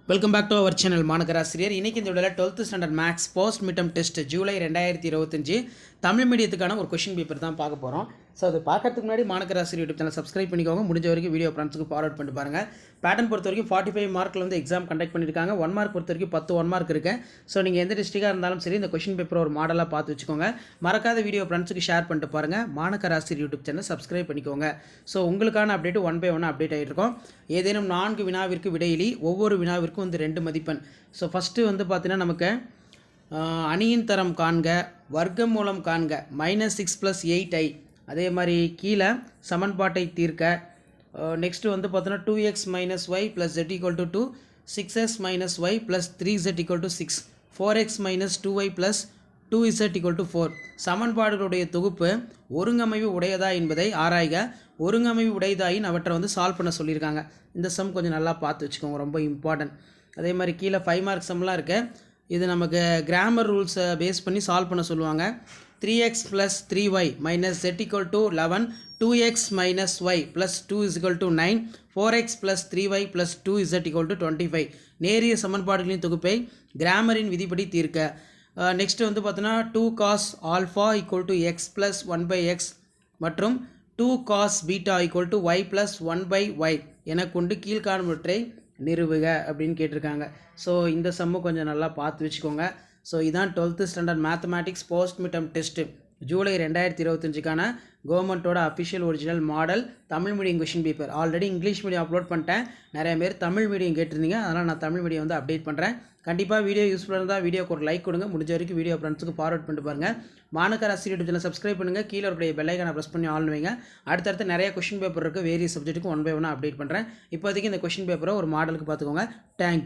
Welcome back to our channel மாநகராசிரியர். இன்றைக்கி இந்த வீடியோவில் 12th standard maths post midterm test July 2025 Tamil மீடியத்துக்கான ஒரு கொஷின் பேப்பர் தான் பார்க்க போகிறோம். ஸோ அது பார்க்கறதுக்கு முன்னாடி மாநகராசிரியர் யூடியூப் சேனல் சப்ஸ்கிரைப் பண்ணிக்கோங்க. முடிஞ்ச வரைக்கும் வீடியோ ஃப்ரெண்ட்ஸுக்கு ஃபார்வர்ட் பண்ணி பாருங்கள். பேட்டர்ன் பொறுத்த வரைக்கும் 45 மார்க்கில் வந்து எக்ஸாம் கண்டக்ட் பண்ணியிருக்காங்க. 1 மார்க் பொறுத்த வரைக்கும் 10 1 மார்க் இருக்குது. ஸோ நீங்கள் எந்த டிஸ்ட்ரிக்டாக இருந்தாலும் சரி இந்த கொஷின் பேப்பர் ஒரு மாடலாக பார்த்து வச்சுக்கோங்க. மறக்காத வீடியோ ஃப்ரெண்ட்ஸுக்கு ஷேர் பண்ணிட்டு பாருங்கள். மாநகராசிரியர் யூடியூப் சேனல் சப்ஸ்கிரைப் பண்ணிக்கோங்க. ஸோ உங்களுக்கான அப்டேட் 1 by 1 அப்டேட் ஆகிட்டு இருக்கோம். ஏதேனும் 4 வினாவிற்கு விடையிலி ஒவ்வொரு வினாவிற்கும் வந்து 2 மதிப்பெண். ஸோ ஃபஸ்ட்டு வந்து பார்த்தீங்கன்னா நமக்கு அணியின் தரம் காண்க, வர்க்கம் மூலம் காண்க, -6 + 8i, அதே மாதிரி கீழே சமன்பாட்டை தீர்க்க. நெக்ஸ்ட்டு வந்து பார்த்தோன்னா 2x - y + z = 2, 6x - y + 3z = 6, 4x - 2y + 2z = 4 சமன்பாடுகளுடைய தொகுப்பு ஒருங்கமைவு உடையதா என்பதை ஆராய்க. ஒருங்கமைவு உடையதாயின் அவற்றை வந்து சால்வ் பண்ண சொல்லியிருக்காங்க. இந்த சம் கொஞ்சம் நல்லா பார்த்து வச்சுக்கோங்க, ரொம்ப இம்பார்ட்டன்ட். அதே மாதிரி கீழே 5 மார்க் சம்லாம் இருக்குது. இது நமக்கு கிராமர் ரூல்ஸை பேஸ் பண்ணி சால்வ் பண்ண சொல்லுவாங்க. 3x + 3y - z = 11, 2x - y + 2 = 9, 4x + 3y + 2z = 25 நேரிய சமன்பாடுகளின் தொகுப்பை கிராமரின் விதிப்படி தீர்க்க. நெக்ஸ்ட்டு வந்து பார்த்தோன்னா 2 cos α = x + 1/x மற்றும் 2 cos β = y + 1/y என கொண்டு கீழ்காணுவற்றை நிறுவுக அப்படின்னு கேட்டிருக்காங்க. ஸோ இந்த சம்மு கொஞ்சம் நல்லா பார்த்து வச்சுக்கோங்க. ஸோ இதான் 12th standard mathematics post midterm test July 2025க்கான கவர்மெண்ட்டோட official original model Tamil medium question paper. Already English medium upload பண்ணிட்டேன். நிறைய பேர் தமிழ் மீடியம் கேட்டிருந்தீங்க, அதனால் நான் தமிழ் மீடியம் வந்து அப்டேட் பண்ணுறேன். கண்டிப்பாக வீடியோ யூஸ்ஃபுல்லாக இருந்தால் வீடியோக்கு ஒரு லைக் கொடுங்க. முடிஞ்ச வரைக்கும் வீடியோ ஃப்ரெண்ட்ஸுக்கு ஃபார்வர்ட் பண்ணிட்டு பாருங்கள். மாநகராசிரியர் யூடியூப் சேனல் சப்ஸ்கிரைப் பண்ணுங்கள். கீழே ஒரு பெல் ஐகானை ப்ரெஸ் பண்ணி ஆன் வைங்க. அடுத்தடுத்து நிறைய கொஷின் பேப்பர் இருக்குது. வேரியஸ் சப்ஜெக்ட்டுக்கு 1 by 1 அப்டேட் பண்ணுறேன். இப்போதைக்கு இந்த கொஷின் பேப்பரை ஒரு மாடலுக்கு பார்த்துக்கோங்க. தேங்க்யூ.